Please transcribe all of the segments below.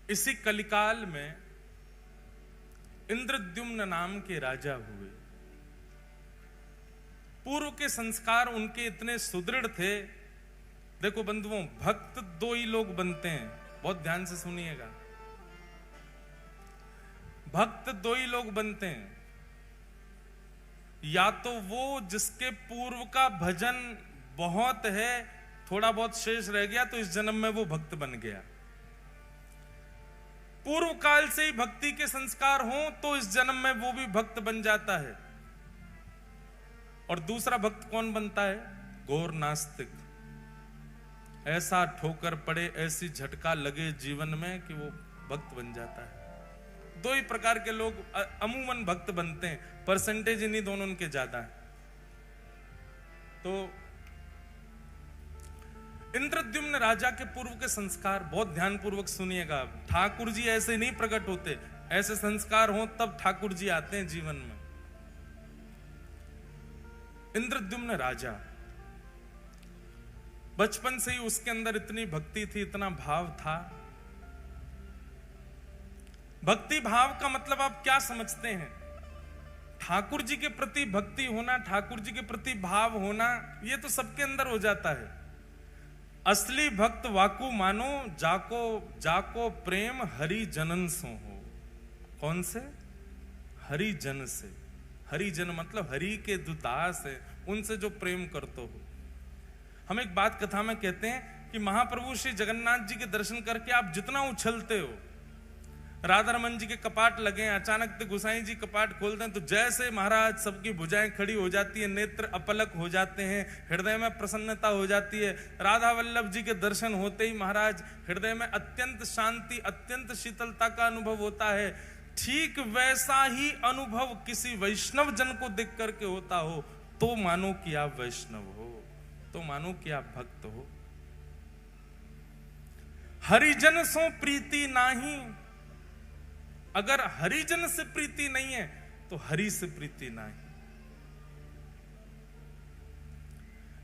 इसी कलिकाल में इंद्रद्युम्न नाम के राजा हुए। पूर्व के संस्कार उनके इतने सुदृढ़ थे। देखो बंधुओं, भक्त दो ही लोग बनते हैं, बहुत ध्यान से सुनिएगा। भक्त दो ही लोग बनते हैं, या तो वो जिसके पूर्व का भजन बहुत है, थोड़ा बहुत शेष रह गया तो इस जन्म में वो भक्त बन गया। पूर्व काल से ही भक्ति के संस्कार हों तो इस जन्म में वो भी भक्त बन जाता है। और दूसरा भक्त कौन बनता है? घोर नास्तिक। ऐसा ठोकर पड़े, ऐसी झटका लगे जीवन में कि वो भक्त बन जाता है। दो ही प्रकार के लोग अमूमन भक्त बनते हैं, परसेंटेज इन्हीं दोनों के ज्यादा है। तो इंद्रद्युम्न राजा के पूर्व के संस्कार बहुत ध्यानपूर्वक सुनिएगा। ठाकुर जी ऐसे नहीं प्रकट होते, ऐसे संस्कार हो तब ठाकुर जी आते हैं जीवन में। इंद्रद्युम्न राजा, बचपन से ही उसके अंदर इतनी भक्ति थी, इतना भाव था। भक्ति भाव का मतलब आप क्या समझते हैं? ठाकुर जी के प्रति भक्ति होना, ठाकुर जी के प्रति भाव होना, यह तो सबके अंदर हो जाता है। असली भक्त वाकु मानो, जाको जाको प्रेम हरि जनन सो हो। कौन से? हरि जन से। हरि जन मतलब हरि के दुदास है, उनसे जो प्रेम करते हो। हम एक बात कथा में कहते हैं कि महाप्रभु श्री जगन्नाथ जी के दर्शन करके आप जितना उछलते हो, राधा रमन जी के कपाट लगे, अचानक से गोसाई जी कपाट खोलते हैं तो जैसे महाराज सबकी भुजाएं खड़ी हो जाती है, नेत्र अपलक हो जाते हैं, हृदय में प्रसन्नता हो जाती है। राधा वल्लभ जी के दर्शन होते ही महाराज हृदय में अत्यंत शांति, अत्यंत शीतलता का अनुभव होता है। ठीक वैसा ही अनुभव किसी वैष्णव जन को देख करके होता हो तो मानो कि आप वैष्णव हो, तो मानो कि आप भक्त हो। हरिजन सो प्रीति नाही, अगर हरिजन से प्रीति नहीं है तो हरि से प्रीति नहीं।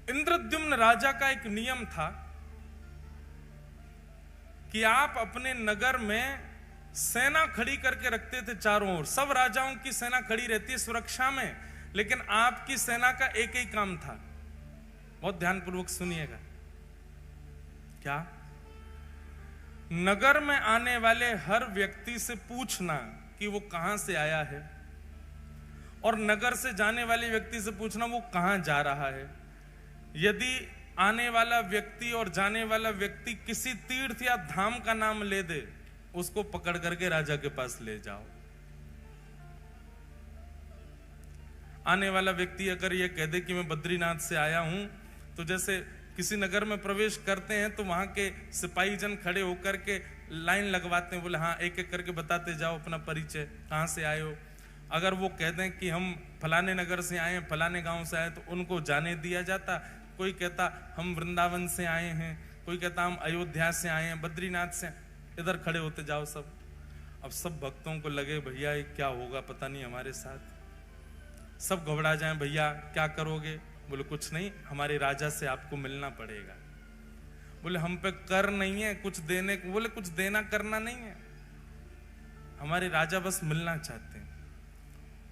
इंद्रद्युम्न राजा का एक नियम था कि आप अपने नगर में सेना खड़ी करके रखते थे चारों ओर। सब राजाओं की सेना खड़ी रहती है सुरक्षा में, लेकिन आपकी सेना का एक ही काम था। बहुत ध्यानपूर्वक सुनिएगा। क्या? नगर में आने वाले हर व्यक्ति से पूछना कि वो कहां से आया है, और नगर से जाने वाले व्यक्ति से पूछना वो कहां जा रहा है। यदि आने वाला व्यक्ति और जाने वाला व्यक्ति किसी तीर्थ या धाम का नाम ले दे, उसको पकड़ करके राजा के पास ले जाओ। आने वाला व्यक्ति अगर ये कह दे कि मैं बद्रीनाथ से आया हूं, तो जैसे किसी नगर में प्रवेश करते हैं तो वहां के सिपाही जन खड़े होकर के लाइन लगवाते हैं, बोले हाँ एक एक करके बताते जाओ अपना परिचय, कहां से आए हो। अगर वो कह दें कि हम फलाने नगर से आए हैं, फलाने गांव से आए, तो उनको जाने दिया जाता। कोई कहता हम वृंदावन से आए हैं, कोई कहता हम अयोध्या से आए हैं, बद्रीनाथ से, इधर खड़े होते जाओ सब। अब सब भक्तों को लगे भैया ये क्या होगा पता नहीं हमारे साथ। सब घबरा जाएं, भैया क्या करोगे? बोले कुछ नहीं, हमारे राजा से आपको मिलना पड़ेगा। बोले हम पे कर नहीं है कुछ देने को। बोले कुछ देना करना नहीं है, हमारे राजा बस मिलना चाहते हैं।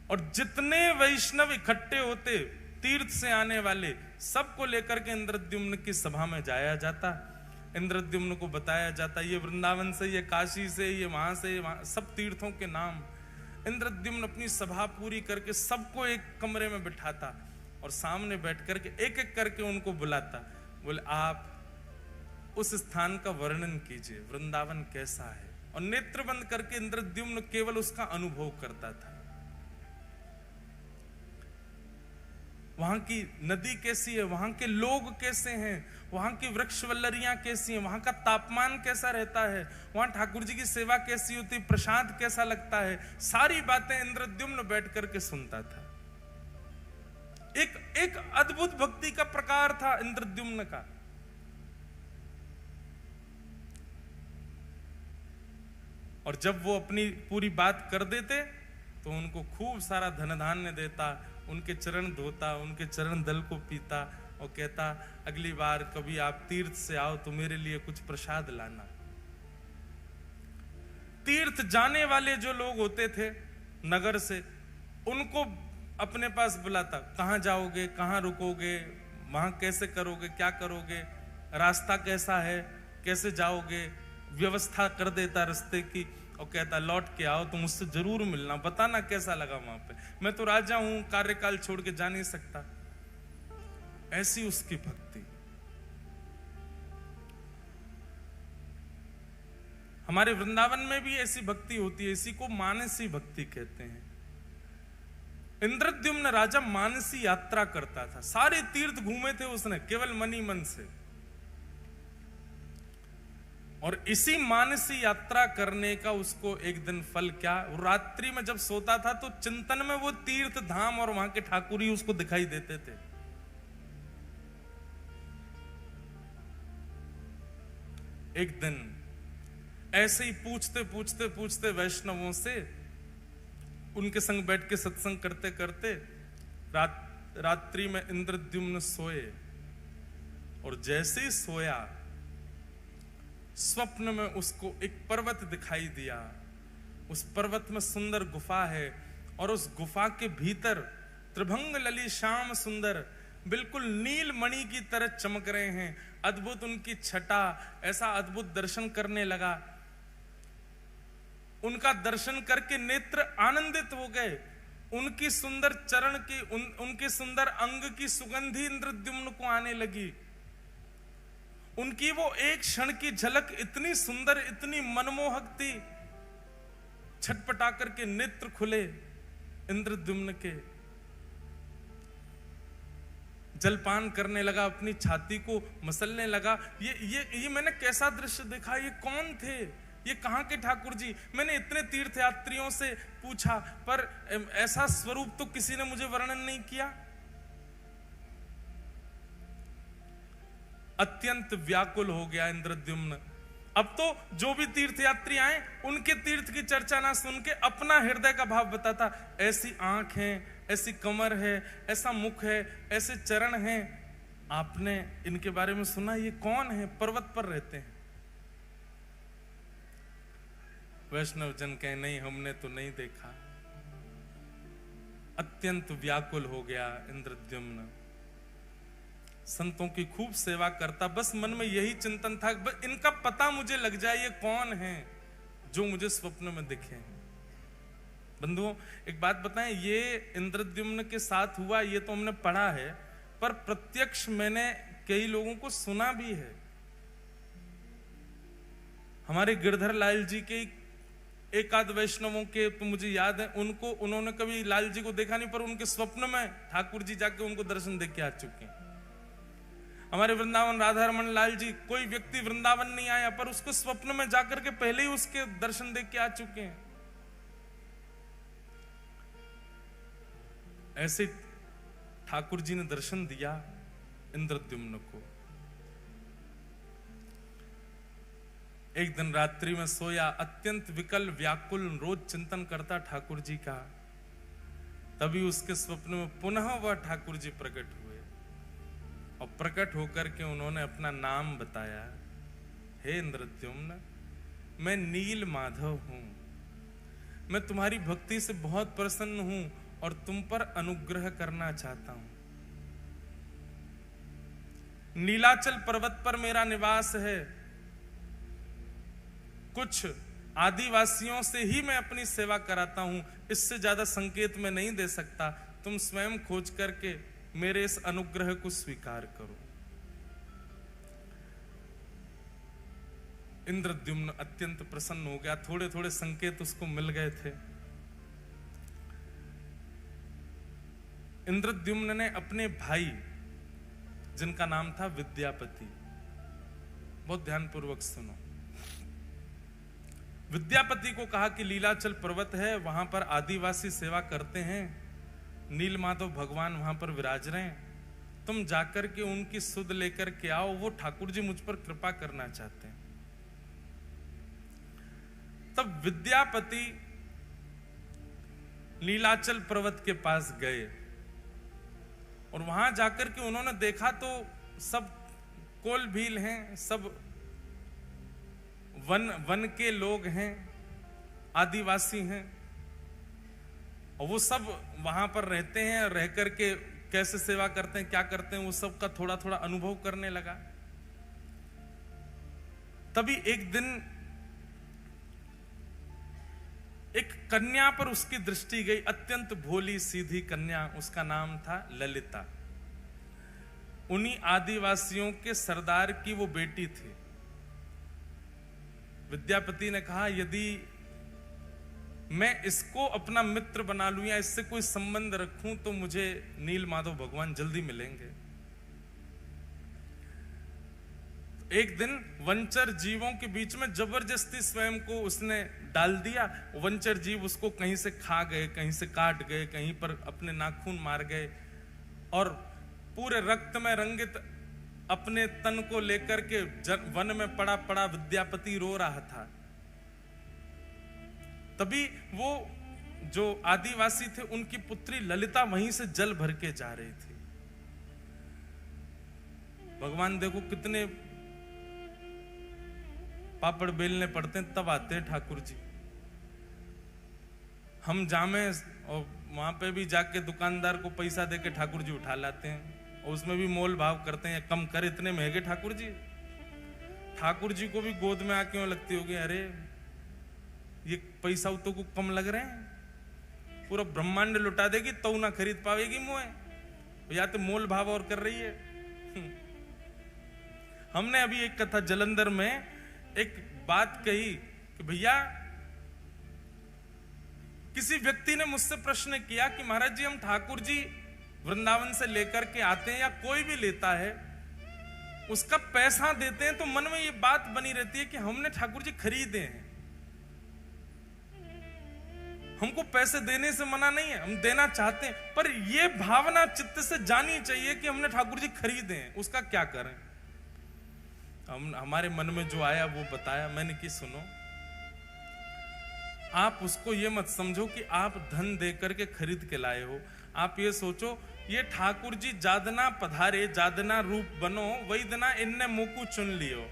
और जितने वैष्णव इकट्ठे होते तीर्थ से आने वाले, सबको लेकर के इंद्रद्युम्न की सभा में जाया जाता। इंद्रद्युम्न को बताया जाता ये वृंदावन से, ये काशी से, ये वहां से, वहां सब तीर्थों के नाम। इंद्रद्युम्न अपनी सभा पूरी करके सबको एक कमरे में बिठाता और सामने बैठ करके एक एक करके उनको बुलाता। बोले आप उस स्थान का वर्णन कीजिए, वृंदावन कैसा है। और नेत्र बंद करके इंद्रद्युम्न केवल उसका अनुभव करता था। वहां की नदी कैसी है, वहां के लोग कैसे हैं, वहां की वृक्ष वल्लरियां कैसी हैं, वहां का तापमान कैसा रहता है, वहां ठाकुर जी की सेवा कैसी होती, प्रसाद कैसा लगता है, सारी बातें इंद्रद्युम्न बैठ करके सुनता था। एक अद्भुत भक्ति का प्रकार था इंद्रद्युम्न का। और जब वो अपनी पूरी बात कर देते तो उनको खूब सारा धन धान्य देता, उनके चरण धोता, उनके चरण दल को पीता और कहता अगली बार कभी आप तीर्थ से आओ तो मेरे लिए कुछ प्रसाद लाना। तीर्थ जाने वाले जो लोग होते थे नगर से, उनको अपने पास बुलाता, कहाँ जाओगे, कहाँ रुकोगे, वहां कैसे करोगे, क्या करोगे, रास्ता कैसा है, कैसे जाओगे, व्यवस्था कर देता रास्ते की, और कहता लौट के आओ तो मुझसे जरूर मिलना, बताना कैसा लगा वहां पे, मैं तो राजा हूं, कार्यकाल छोड़ के जा नहीं सकता। ऐसी उसकी भक्ति। हमारे वृंदावन में भी ऐसी भक्ति होती है, इसी को मानसी भक्ति कहते हैं। इंद्रद्युम्न राजा मानसी यात्रा करता था, सारे तीर्थ घूमे थे उसने केवल मनी मन से, और इसी मानसी यात्रा करने का उसको एक दिन फल क्या, रात्रि में जब सोता था तो चिंतन में वो तीर्थ धाम और वहां के ठाकुर ही उसको दिखाई देते थे। एक दिन ऐसे ही पूछते पूछते पूछते वैष्णवों से, उनके संग बैठ के सत्संग करते करते रात्रि में इंद्रद्युम्न सोए, और जैसे ही सोया स्वप्न में उसको एक पर्वत दिखाई दिया। उस पर्वत में सुंदर गुफा है, और उस गुफा के भीतर त्रिभंग लली श्याम सुंदर बिल्कुल नील मणि की तरह चमक रहे हैं। अद्भुत उनकी छटा, ऐसा अद्भुत दर्शन करने लगा। उनका दर्शन करके नेत्र आनंदित हो गए। उनकी सुंदर चरण की उनके सुंदर अंग की सुगंधी इंद्रद्युम्न को आने लगी। उनकी वो एक क्षण की झलक इतनी सुंदर, इतनी मनमोहक थी। छटपटा करके नेत्र खुले इंद्रद्युम्न के, जलपान करने लगा, अपनी छाती को मसलने लगा। ये मैंने कैसा दृश्य देखा, ये कौन थे, ये कहां के ठाकुर जी। मैंने इतने तीर्थयात्रियों से पूछा, पर ऐसा स्वरूप तो किसी ने मुझे वर्णन नहीं किया। अत्यंत व्याकुल हो गया इंद्रद्युम्न। अब तो जो भी तीर्थयात्री आए उनके तीर्थ की चर्चा ना सुन के अपना हृदय का भाव बताता। ऐसी आंख है, ऐसी कमर है, ऐसा मुख है, ऐसे चरण हैं, आपने इनके बारे में सुना, ये कौन है, पर्वत पर रहते हैं। वैष्णव जन कहे नहीं, हमने तो नहीं देखा। अत्यंत व्याकुल हो गया इंद्रद्युम्न। संतों की खूब सेवा करता, बस मन में यही चिंतन था, बस इनका पता मुझे लग जाए, ये कौन है जो मुझे स्वप्न में दिखे। बंधुओं एक बात बताएं, ये इंद्रद्युम्न के साथ हुआ ये तो हमने पढ़ा है, पर प्रत्यक्ष मैंने कई लोगों को सुना भी है। हमारे गिरधर लाल जी के एक आध वैष्णवों के तो मुझे याद है, उन्होंने कभी लाल जी को देखा नहीं, पर उनके स्वप्न में ठाकुर जी जाके उनको दर्शन दे के आ चुके हैं। हमारे वृंदावन राधा रमन लाल जी, कोई व्यक्ति वृंदावन नहीं आया पर उसको स्वप्न में जाकर के पहले ही उसके दर्शन देख के आ चुके हैं। ऐसे ठाकुर जी ने दर्शन दिया इंद्रद्युम्न को। एक दिन रात्रि में सोया, अत्यंत विकल व्याकुल, रोज चिंतन करता ठाकुर जी का। तभी उसके स्वप्न में पुनः वह ठाकुर जी प्रकट हुए, और प्रकट होकर के उन्होंने अपना नाम बताया। हे इंद्रद्युम्न, मैं नील माधव हूं, मैं तुम्हारी भक्ति से बहुत प्रसन्न हूं और तुम पर अनुग्रह करना चाहता हूं। नीलाचल पर्वत पर मेरा निवास है। कुछ आदिवासियों से ही मैं अपनी सेवा कराता हूं, इससे ज्यादा संकेत मैं नहीं दे सकता। तुम स्वयं खोज करके मेरे इस अनुग्रह को स्वीकार करो। इंद्रद्युम्न अत्यंत प्रसन्न हो गया। थोड़े थोड़े संकेत उसको मिल गए थे। इंद्रद्युम्न ने अपने भाई, जिनका नाम था विद्यापति, बहुत ध्यानपूर्वक सुनो, विद्यापति को कहा कि लीलाचल पर्वत है, वहां पर आदिवासी सेवा करते हैं, नीलमाधव भगवान वहां पर विराज रहे हैं, तुम जाकर के उनकी सुध लेकर के आओ, वो ठाकुर जी मुझ पर कृपा करना चाहते हैं। तब विद्यापति नीलाचल पर्वत के पास गए, और वहां जाकर के उन्होंने देखा तो सब कोल भील हैं, सब वन के लोग हैं, आदिवासी हैं, और वो सब वहां पर रहते हैं, रह करके कैसे सेवा करते हैं, क्या करते हैं, वो सब का थोड़ा थोड़ा अनुभव करने लगा। तभी एक दिन एक कन्या पर उसकी दृष्टि गई, अत्यंत भोली सीधी कन्या, उसका नाम था ललिता। उन्हीं आदिवासियों के सरदार की वो बेटी थी। विद्यापति ने कहा, यदि मैं इसको अपना मित्र बना लूं या इससे कोई संबंध रखूं तो मुझे नील माधव भगवान जल्दी मिलेंगे। एक दिन वंचर जीवों के बीच में जबरदस्ती स्वयं को उसने डाल दिया। वंचर जीव उसको कहीं से खा गए, कहीं से काट गए, कहीं पर अपने नाखून मार गए, और पूरे रक्त में रंगित अपने तन को लेकर के वन में पड़ा पड़ा विद्यापति रो रहा था। तभी वो जो आदिवासी थे, उनकी पुत्री ललिता वहीं से जल भर के जा रही थी। भगवान देखो कितने पापड़ बेलने पड़ते हैं तब आते हैं ठाकुर जी। हम जामे और वहां पे भी जाके दुकानदार को पैसा देके ठाकुर जी उठा लाते हैं, और उसमें भी मोल भाव करते हैं, कम कर, इतने महंगे ठाकुर जी। ठाकुर जी को भी गोद में आके क्यों लगती होगी, अरे ये पैसा तो को कम लग रहे हैं, पूरा ब्रह्मांड लुटा देगी तो ना खरीद पावेगी मुए, या तो मोल भाव और कर रही है। हमने अभी एक कथा जलंधर में एक बात कही कि भैया, किसी व्यक्ति ने मुझसे प्रश्न किया कि महाराज जी, हम ठाकुर जी वृंदावन से लेकर के आते हैं या कोई भी लेता है, उसका पैसा देते हैं, तो मन में ये बात बनी रहती है कि हमने ठाकुर जी खरीदे हैं। हमको पैसे देने से मना नहीं है, हम देना चाहते हैं, पर यह भावना चित्त से जानी चाहिए कि हमने ठाकुर जी खरीदे हैं, उसका क्या करें। हमारे मन में जो आया वो बताया मैंने कि सुनो, आप उसको ये मत समझो कि आप धन दे करके खरीद के लाए हो। आप ये सोचो, ये ठाकुर जी जादना पधारे, जादना रूप बनो, वही दना इनने मुकु चुन लियो।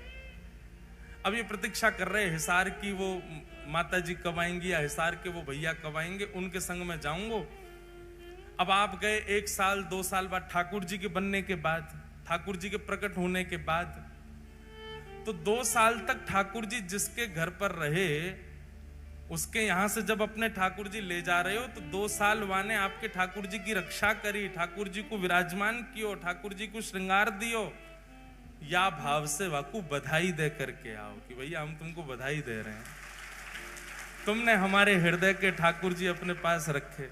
अब ये प्रतीक्षा कर रहे हिसार की वो माता जी कब आएंगी या हिसार के वो भैया कब आएंगे, उनके संग में जाऊंगा। अब आप गए 1 साल 2 साल बाद, ठाकुर जी के बनने के बाद, ठाकुर जी के प्रकट होने के बाद, तो 2 साल तक ठाकुर जी जिसके घर पर रहे, उसके यहां से जब अपने ठाकुर जी ले जा रहे हो, तो 2 साल वाने आपके ठाकुर जी की रक्षा करी, ठाकुर जी को विराजमान कियो, ठाकुर जी को श्रृंगार दियो, या भाव से वाकू बधाई दे करके आओ कि भैया हम तुमको बधाई दे रहे हैं, तुमने हमारे हृदय के ठाकुर जी अपने पास रखे।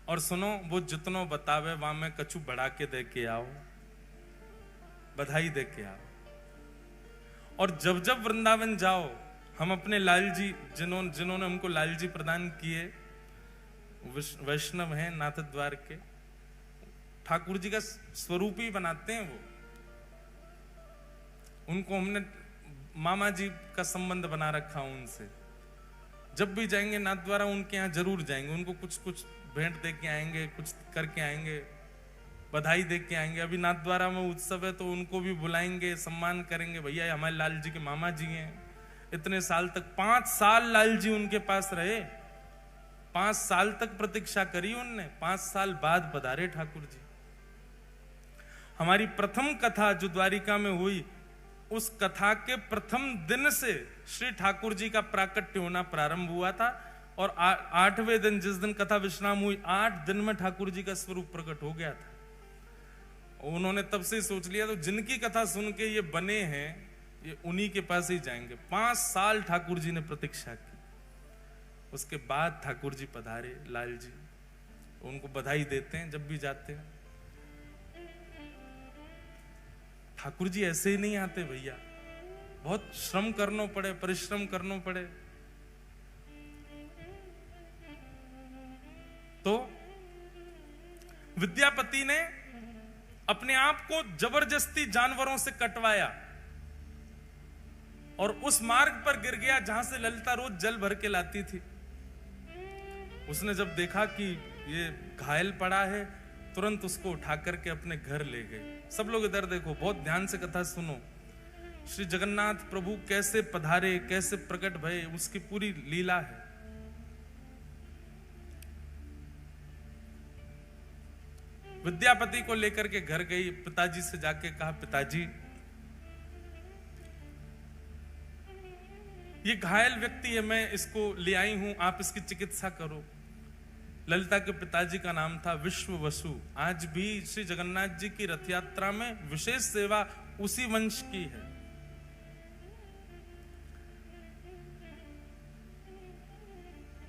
और सुनो, वो जितनो बतावे वहां में कछु बढ़ा के दे के आओ, बधाई दे के आओ। और जब जब वृंदावन जाओ, हम अपने लाल जी, जिन्होंने हमको लाल जी प्रदान किए, वैष्णव हैं, नाथ द्वार के, ठाकुर जी का स्वरूप ही बनाते हैं वो। उनको हमने मामा जी का संबंध बना रखा उनसे। जब भी जाएंगे नाथ द्वारा उनके यहाँ जरूर जाएंगे, उनको कुछ कुछ भेंट दे के आएंगे, कुछ करके आएंगे, बधाई दे के आएंगे। अभी नाथ द्वारा में उत्सव है तो उनको भी बुलाएंगे, सम्मान करेंगे, भैया हमारे लाल जी के मामा जी हैं। इतने साल तक 5 साल लाल जी उनके पास रहे, 5 साल तक प्रतीक्षा करी उनने, 5 साल बाद पधारे ठाकुर जी। हमारी प्रथम कथा जो द्वारिका में हुई, उस कथा के प्रथम दिन से श्री ठाकुर जी का प्राकट्य होना प्रारंभ हुआ था, और 8वें दिन जिस दिन कथा विश्राम हुई, 8 दिन में ठाकुर जी का स्वरूप प्रकट हो गया था। उन्होंने तब से सोच लिया, तो जिनकी कथा सुन के ये बने हैं, ये उन्हीं के पास ही जाएंगे। 5 साल ठाकुर जी ने प्रतीक्षा की, उसके बाद ठाकुर जी पधारे लाल जी। उनको बधाई देते हैं जब भी जाते हैं। ठाकुर जी ऐसे ही नहीं आते भैया, बहुत श्रम करना पड़े, परिश्रम करना पड़े। तो विद्यापति ने अपने आप को जबरदस्ती जानवरों से कटवाया और उस मार्ग पर गिर गया जहां से ललिता रोज जल भर के लाती थी। उसने जब देखा कि ये घायल पड़ा है, तुरंत उसको उठा करके अपने घर ले गए। सब लोग इधर देखो, बहुत ध्यान से कथा सुनो। श्री जगन्नाथ प्रभु कैसे पधारे, कैसे प्रकट भये, उसकी पूरी लीला है। विद्यापति को लेकर के घर गई, पिताजी से जाके कहा, पिताजी ये घायल व्यक्ति है, मैं इसको ले आई हूं, आप इसकी चिकित्सा करो। ललिता के पिताजी का नाम था विश्ववसु। आज भी श्री जगन्नाथ जी की रथ यात्रा में विशेष सेवा उसी वंश की है।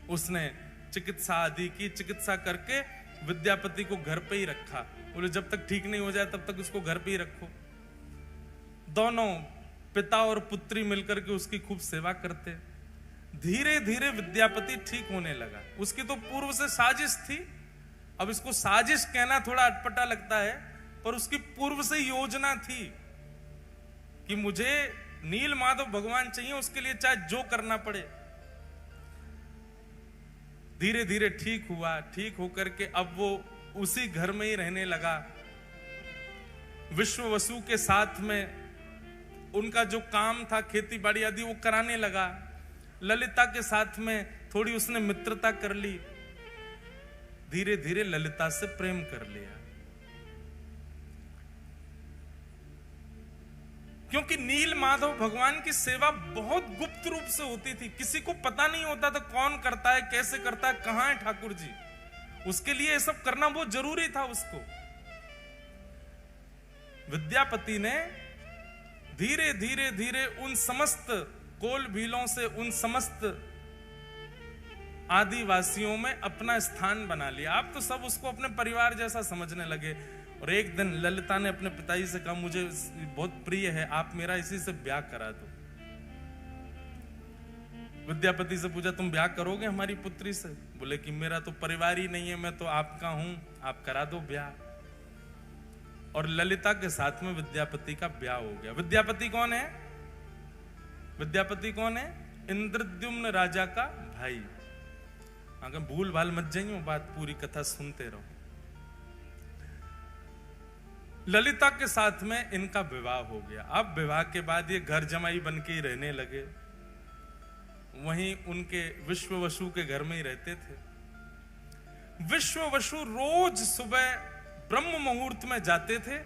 उसने चिकित्सा आदि की, चिकित्सा करके विद्यापति को घर पे ही रखा। बोले जब तक ठीक नहीं हो जाए तब तक उसको घर पे ही रखो। दोनों पिता और पुत्री मिलकर के उसकी खूब सेवा करते। धीरे धीरे विद्यापति ठीक होने लगा। उसकी तो पूर्व से साजिश थी, अब इसको साजिश कहना थोड़ा अटपटा लगता है, पर उसकी पूर्व से योजना थी कि मुझे नील माधव भगवान चाहिए, उसके लिए चाहे जो करना पड़े। धीरे धीरे ठीक हुआ, ठीक होकर के अब वो उसी घर में ही रहने लगा। विश्ववसु के साथ में उनका जो काम था खेती बाड़ी आदि वो कराने लगा। ललिता के साथ में थोड़ी उसने मित्रता कर ली। धीरे धीरे ललिता से प्रेम कर लिया, क्योंकि नील माधव भगवान की सेवा बहुत गुप्त रूप से होती थी। किसी को पता नहीं होता था कौन करता है, कैसे करता है, कहां है ठाकुर जी। उसके लिए ये सब करना बहुत जरूरी था उसको। विद्यापति ने धीरे धीरे धीरे उन समस्त कोल भीलों से, उन समस्त आदिवासियों में अपना स्थान बना लिया। आप तो सब उसको अपने परिवार जैसा समझने लगे। और एक दिन ललिता ने अपने पिताजी से कहा, मुझे बहुत प्रिय है, आप मेरा इसी से ब्याह करा दो। विद्यापति से पूछा, तुम ब्याह करोगे हमारी पुत्री से? बोले कि मेरा तो परिवार ही नहीं है, मैं तो आपका हूं, आप करा दो ब्याह। और ललिता के साथ में विद्यापति का ब्याह हो गया। विद्यापति कौन है? विद्यापति कौन है? इंद्रद्युम्न राजा का भाई। अगर भूल भाल मत जाइए, बात पूरी कथा सुनते रहो। ललिता के साथ में इनका विवाह हो गया। अब विवाह के बाद ये घर जमाई बन के ही रहने लगे। वहीं उनके विश्ववसु के घर में ही रहते थे। विश्ववसु रोज सुबह ब्रह्म मुहूर्त में जाते थे,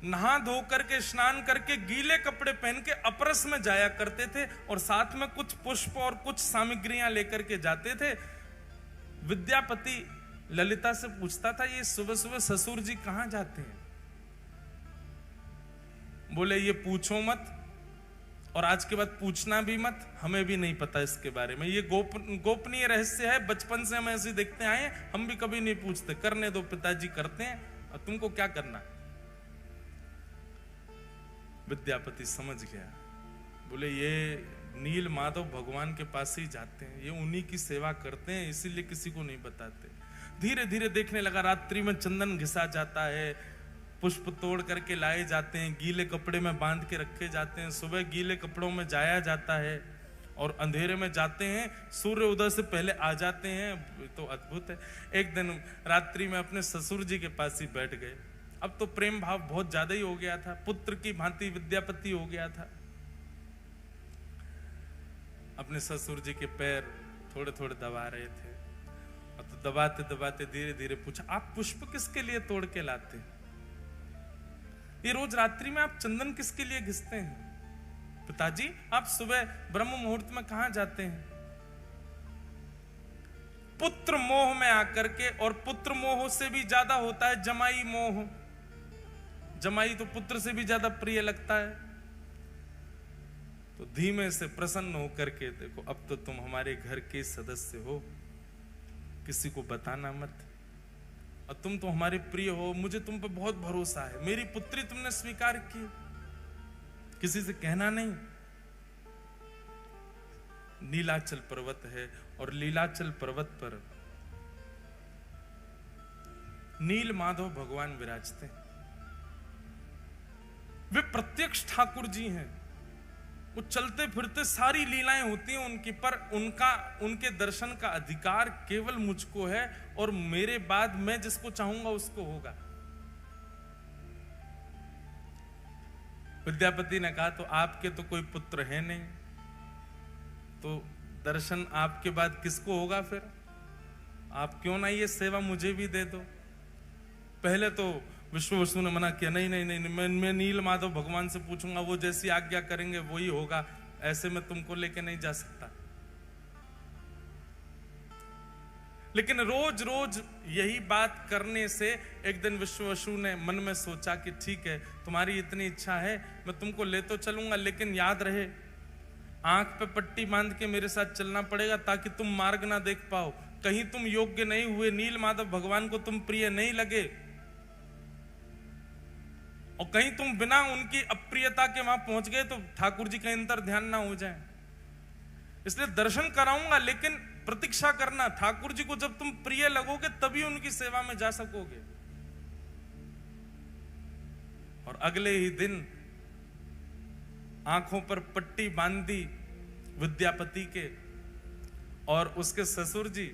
नहा धो करके स्नान करके गीले कपड़े पहन के अपरस में जाया करते थे, और साथ में कुछ पुष्प और कुछ सामग्रियां लेकर के जाते थे। विद्यापति ललिता से पूछता था, ये सुबह सुबह ससुर जी कहां जाते हैं? बोले ये पूछो मत, और आज के बाद पूछना भी मत, हमें भी नहीं पता इसके बारे में। ये गोपनीय रहस्य है, बचपन से हम ऐसे देखते आए, हम भी कभी नहीं पूछते। करने दो, पिताजी करते हैं, और तुमको क्या करना। विद्यापति समझ गया। बोले ये नील माधव भगवान के पास ही जाते हैं, ये उन्हीं की सेवा करते हैं, इसीलिए किसी को नहीं बताते। धीरे धीरे देखने लगा, रात्रि में चंदन घिसा जाता है, पुष्प तोड़ करके लाए जाते हैं, गीले कपड़े में बांध के रखे जाते हैं, सुबह गीले कपड़ों में जाया जाता है, और अंधेरे में जाते हैं, सूर्य उदय से पहले आ जाते हैं। तो अद्भुत है। एक दिन रात्रि में अपने ससुर जी के पास ही बैठ गए। अब तो प्रेम भाव बहुत ज्यादा ही हो गया था, पुत्र की भांति विद्यापति हो गया था। अपने ससुर जी के पैर थोड़े थोड़े दबा रहे थे, और तो दबाते दबाते धीरे धीरे पूछा, आप पुष्प किसके लिए तोड़ के लाते हैं? ये रोज रात्रि में आप चंदन किसके लिए घिसते हैं? पिताजी आप सुबह ब्रह्म मुहूर्त में कहां जाते हैं? पुत्र मोह में आकर के, और पुत्र मोह से भी ज्यादा होता है जमाई मोह। जमाई तो पुत्र से भी ज्यादा प्रिय लगता है। तो धीमे से प्रसन्न होकर के, देखो अब तो तुम हमारे घर के सदस्य हो, किसी को बताना मत, और तुम तो हमारे प्रिय हो, मुझे तुम पे बहुत भरोसा है, मेरी पुत्री तुमने स्वीकार की, किसी से कहना नहीं। नीलाचल पर्वत है, और लीलाचल पर्वत पर नील माधव भगवान विराजते हैं। वे प्रत्यक्ष ठाकुर जी हैं। वो चलते फिरते सारी लीलाएं होती हैं उनकी, पर उनके दर्शन का अधिकार केवल मुझको है, और मेरे बाद मैं जिसको चाहूंगा उसको होगा। विद्यापति ने कहा तो आपके तो कोई पुत्र है नहीं, तो दर्शन आपके बाद किसको होगा फिर? आप क्यों ना ये सेवा मुझे भी दे दो। पहले तो विश्ववसु ने मना किया, नहीं नहीं नहीं, मैं नील माधव भगवान से पूछूंगा, वो जैसी आज्ञा करेंगे वही होगा, ऐसे में तुमको लेके नहीं जा सकता। लेकिन रोज रोज यही बात करने से एक दिन विश्ववसु ने मन में सोचा कि ठीक है, तुम्हारी इतनी इच्छा है, मैं तुमको ले तो चलूंगा, लेकिन याद रहे आंख पे पट्टी बांध के मेरे साथ चलना पड़ेगा ताकि तुम मार्ग ना देख पाओ। कहीं तुम योग्य नहीं हुए, नील माधव भगवान को तुम प्रिय नहीं लगे, और कहीं तुम बिना उनकी अप्रियता के वहां पहुंच गए तो ठाकुर जी का अंतर ध्यान ना हो जाए। इसलिए दर्शन कराऊंगा, लेकिन प्रतीक्षा करना, ठाकुर जी को जब तुम प्रिय लगोगे तभी उनकी सेवा में जा सकोगे। और अगले ही दिन आंखों पर पट्टी बांधी विद्यापति के, और उसके ससुर जी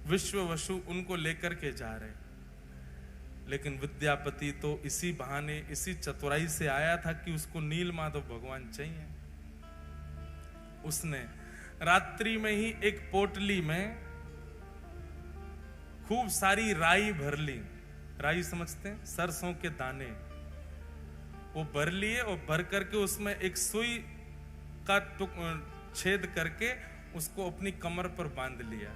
विश्ववसु उनको लेकर के जा रहे। लेकिन विद्यापति तो इसी बहाने, इसी चतुराई से आया था कि उसको नील माधव भगवान चाहिए। उसने रात्रि में ही एक पोटली में खूब सारी राई भर ली। राई समझते हैं, सरसों के दाने, वो भर लिए और भर करके उसमें एक सुई का छेद करके उसको अपनी कमर पर बांध लिया।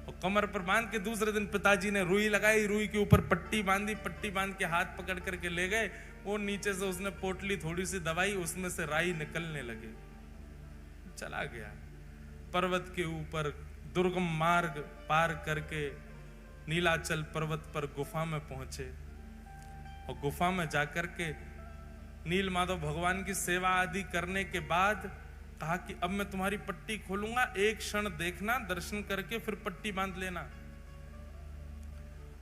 और कमर पर बांध के दूसरे दिन पिताजी ने रुई लगाई, रुई के ऊपर पट्टी बांधी, पट्टी बांध के हाथ पकड़ करके ले गए। वो नीचे से उसने पोटली थोड़ी सी दबाई, उसमें से राई निकलने लगे। चला गया पर्वत के ऊपर, दुर्गम मार्ग पार करके नीलाचल पर्वत पर गुफा में पहुंचे। और गुफा में जाकर के नील माधव भगवान की सेवा आदि करने के बाद कहा कि अब मैं तुम्हारी पट्टी खोलूंगा, एक क्षण देखना, दर्शन करके फिर पट्टी बांध लेना।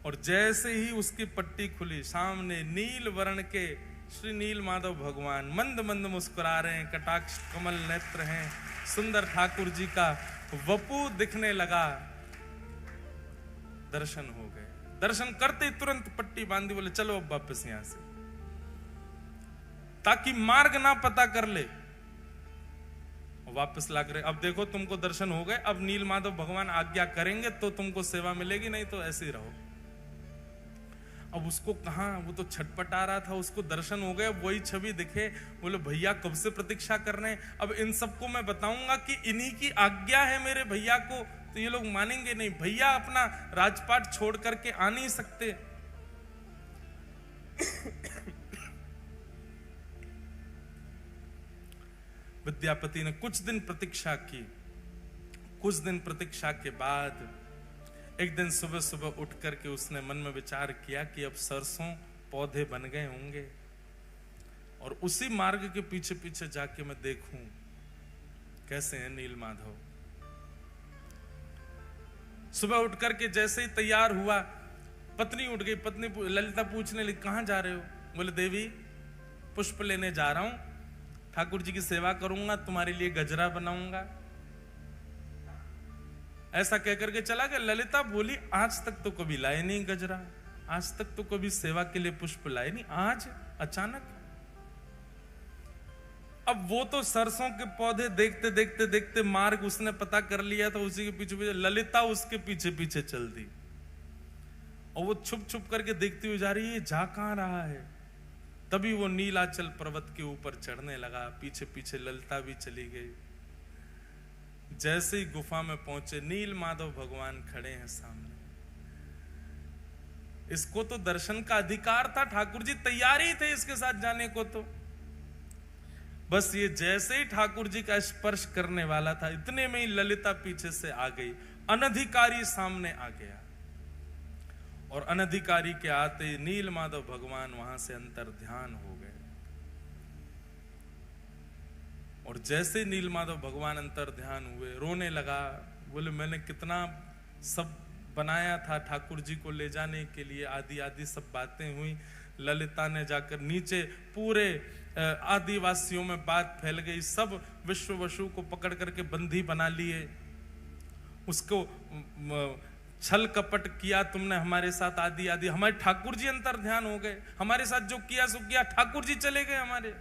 और जैसे ही उसकी पट्टी खुली, सामने नील वर्ण के श्री नील माधव भगवान मंद मंद मुस्कुरा रहे हैं, कटाक्ष कमल नेत्र हैं, सुंदर ठाकुर जी का वपु दिखने लगा। दर्शन हो गए। दर्शन करते तुरंत पट्टी बांधी, बोले चलो अब वापस यहां से, ताकि मार्ग ना पता कर ले। वापस लाग रहे, अब देखो तुमको दर्शन हो गए, अब नील माधव भगवान आज्ञा करेंगे तो तुमको सेवा मिलेगी, नहीं तो ऐसे ही रहो। अब उसको कहां, वो तो छटपटा रहा था, उसको दर्शन हो गए, वही छवि दिखे, बोले भैया कब से प्रतीक्षा कर रहे हैं। अब इन सबको मैं बताऊंगा कि इन्हीं की आज्ञा है मेरे भैया को, तो ये लोग मानेंगे नहीं। भैया अपना राजपाट छोड़ करके आ नहीं सकते। विद्यापति ने कुछ दिन प्रतीक्षा की। कुछ दिन प्रतीक्षा के बाद एक दिन सुबह सुबह उठ करके उसने मन में विचार किया कि अब सरसों पौधे बन गए होंगे, और उसी मार्ग के पीछे पीछे जाके मैं देखूं कैसे है नील माधव। सुबह उठ करके जैसे ही तैयार हुआ, पत्नी उठ गई। पत्नी ललिता पूछने लगी, कहां जा रहे हो? बोले देवी पुष्प लेने जा रहा हूं, ठाकुर जी की सेवा करूंगा, तुम्हारे लिए गजरा बनाऊंगा। ऐसा कहकर के चला गया। ललिता बोली, आज तक तो कभी लाए नहीं गजरा, आज तक तो कभी सेवा के लिए पुष्प लाए नहीं, आज अचानक। अब वो तो सरसों के पौधे देखते देखते देखते मार्ग उसने पता कर लिया, तो उसी के पीछे पीछे ललिता उसके पीछे पीछे चल दी। और वो छुप छुप करके देखती हुई जा रही है, जा कहां रहा है। तभी वो नीलाचल पर्वत के ऊपर चढ़ने लगा, पीछे पीछे ललिता भी चली गई। जैसे ही गुफा में पहुंचे, नील माधव भगवान खड़े हैं सामने। इसको तो दर्शन का अधिकार था, ठाकुर जी तैयार ही थे इसके साथ जाने को। तो बस ये जैसे ही ठाकुर जी का स्पर्श करने वाला था, इतने में ही ललिता पीछे से आ गई, अनधिकारी सामने आ गया। और अनधिकारी के आते नील माधव भगवान वहां से अंतर ध्यान हो गए। और जैसे नील माधव भगवान अंतर ध्यान हुए, रोने लगा। बोले मैंने कितना सब बनाया था ठाकुर जी को ले जाने के लिए, आदि आदि सब बातें हुई। ललिता ने जाकर नीचे पूरे आदिवासियों में बात फैल गई, सब विश्ववसु को पकड़ करके बंदी बना लिए। उसको छल कपट किया तुमने हमारे साथ, आदि आदि। हमारे ठाकुर जी अंतर ध्यान हो गए, हमारे साथ जो किया सो किया, ठाकुर जी चले गए हमारे।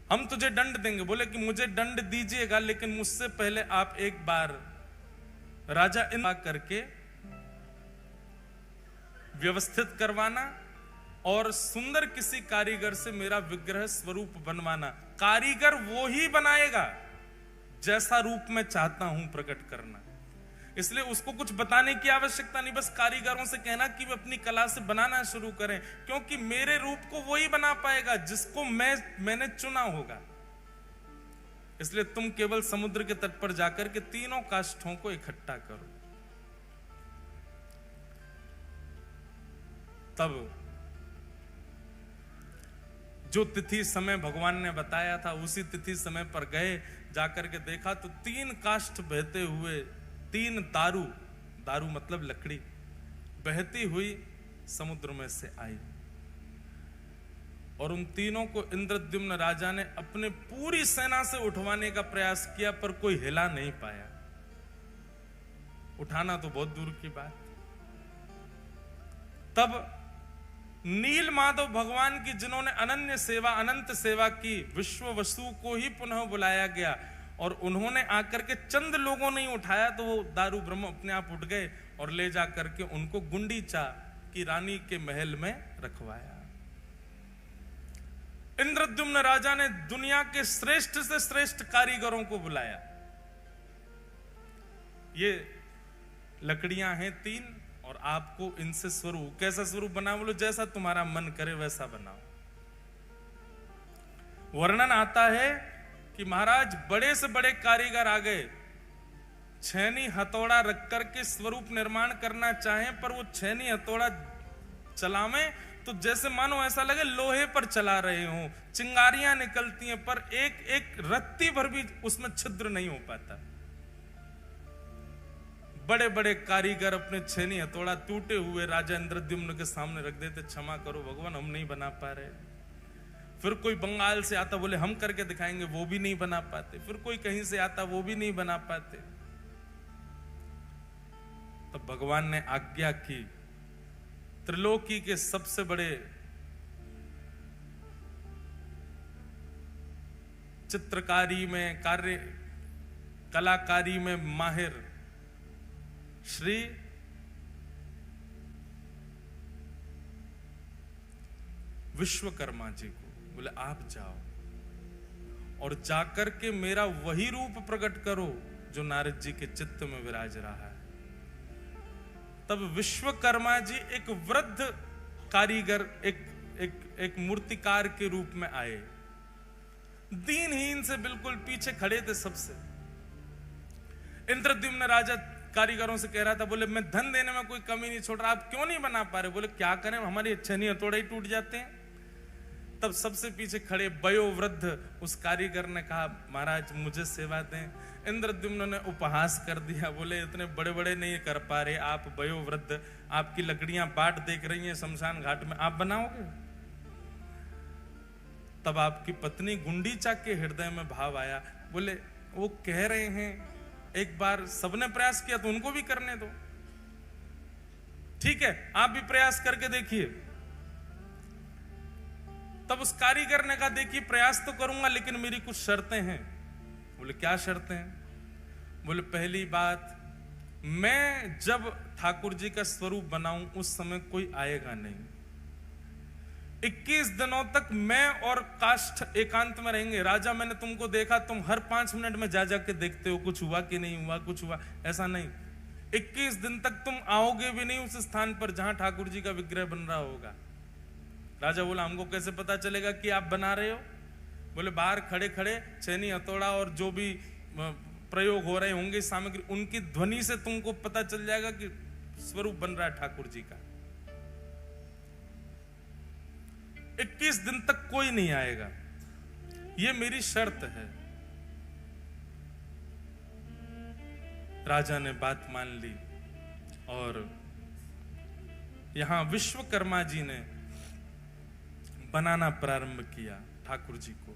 हम तुझे दंड देंगे। बोले कि मुझे दंड दीजिएगा, लेकिन मुझसे पहले आप एक बार राजा इंद्र करके व्यवस्थित करवाना और सुंदर किसी कारीगर से मेरा विग्रह स्वरूप बनवाना। कारीगर वो ही बनाएगा जैसा रूप मैं चाहता हूं प्रकट करना, इसलिए उसको कुछ बताने की आवश्यकता नहीं। बस कारीगरों से कहना कि वे अपनी कला से बनाना शुरू करें, क्योंकि मेरे रूप को वही बना पाएगा जिसको मैंने चुना होगा। इसलिए तुम केवल समुद्र के तट पर जाकर के तीनों काष्ठों को इकट्ठा करो। तब जो तिथि समय भगवान ने बताया था उसी तिथि समय पर गए, जाकर के देखा तो 3 काष्ठ बहते हुए, 3 दारू, दारू मतलब लकड़ी, बहती हुई समुद्र में से आई। और उन तीनों को इंद्रद्युम्न राजा ने अपने पूरी सेना से उठवाने का प्रयास किया, पर कोई हिला नहीं पाया। उठाना तो बहुत दूर की बात। तब नील माधव भगवान की, जिन्होंने अनन्य सेवा, अनंत सेवा की, विश्व वसु को ही पुनः बुलाया गया और उन्होंने आकर के चंद लोगों ने उठाया तो वो दारू ब्रह्म अपने आप उठ गए और ले जाकर के उनको गुंडीचा की रानी के महल में रखवाया। इंद्रद्युम्न राजा ने दुनिया के श्रेष्ठ से श्रेष्ठ कारीगरों को बुलाया। ये लकड़ियां हैं 3 और आपको इनसे स्वरूप, कैसा स्वरूप बना, बोलो जैसा तुम्हारा मन करे वैसा बनाओ। वर्णन आता है कि महाराज बड़े से बड़े कारीगर आ गए, छेनी हथौड़ा रख करके स्वरूप निर्माण करना चाहें, पर वो छेनी हथौड़ा चलावें तो जैसे मानो ऐसा लगे लोहे पर चला रहे हो, चिंगारियां निकलती हैं, पर एक एक रत्ती भर भी उसमें छिद्र नहीं हो पाता। बड़े बड़े कारीगर अपने छेनी हथौड़ा टूटे हुए राजा इंद्रद्युम्न के सामने रख देते, क्षमा करो भगवान हम नहीं बना पा रहे। फिर कोई बंगाल से आता, बोले हम करके दिखाएंगे, वो भी नहीं बना पाते। फिर कोई कहीं से आता, वो भी नहीं बना पाते। तब भगवान ने आज्ञा की, त्रिलोकी के सबसे बड़े चित्रकारी में, कार्य कलाकारी में माहिर श्री विश्वकर्मा जी को, बोले आप जाओ और जाकर के मेरा वही रूप प्रकट करो जो नारद जी के चित्त में विराज रहा है। तब विश्वकर्मा जी एक वृद्ध कारीगर, एक मूर्तिकार के रूप में आए, दीनहीन से बिल्कुल पीछे खड़े थे सबसे। इंद्रद्युम्न राजा कारीगरों से कह रहा था, बोले मैं धन देने में कोई कमी नहीं छोड़ रहा, आप क्यों नहीं बना पा रहे? बोले क्या करें, हमारी छेनी हथौड़े ही टूट जाते हैं। तब सबसे पीछे खड़े वयोवृद्ध उस कारीगर ने कहा, महाराज मुझे सेवा दें। इंद्रद्युम्न ने उपहास कर दिया, बोले इतने बड़े बड़े नहीं कर पा रहे आप वयोवृद्ध, आपकी लकड़ियां बाट देख रही हैं शमशान घाट में, आप बनाओगे? तब आपकी पत्नी गुंडीचा के हृदय में भाव आया, बोले वो कह रहे हैं, एक बार सबने प्रयास किया तो उनको भी करने दो, ठीक है आप भी प्रयास करके देखिए। तब उस कारीगर ने कहा, देखिए प्रयास तो करूंगा लेकिन मेरी कुछ शर्तें हैं। बोले क्या शर्तें हैं? बोले पहली बात, मैं जब ठाकुर जी का स्वरूप बनाऊं उस समय कोई आएगा नहीं। 21 दिनों तक मैं और काष्ठ एकांत में रहेंगे। राजा मैंने तुमको देखा, तुम हर 5 मिनट में जा जाके देखते हो कुछ हुआ कि नहीं हुआ, कुछ हुआ, ऐसा नहीं। 21 दिन तक तुम आओगे भी नहीं उस स्थान पर जहां ठाकुर जी का विग्रह बन रहा होगा। राजा बोला, हमको कैसे पता चलेगा कि आप बना रहे हो? बोले बाहर खड़े खड़े छेनी हथौड़ा और जो भी प्रयोग हो रहे होंगे सामग्री, उनकी ध्वनि से तुमको पता चल जाएगा कि स्वरूप बन रहा है ठाकुर जी का। 21 दिन तक कोई नहीं आएगा, ये मेरी शर्त है। राजा ने बात मान ली और यहां विश्वकर्मा जी ने बनाना प्रारंभ किया ठाकुर जी को।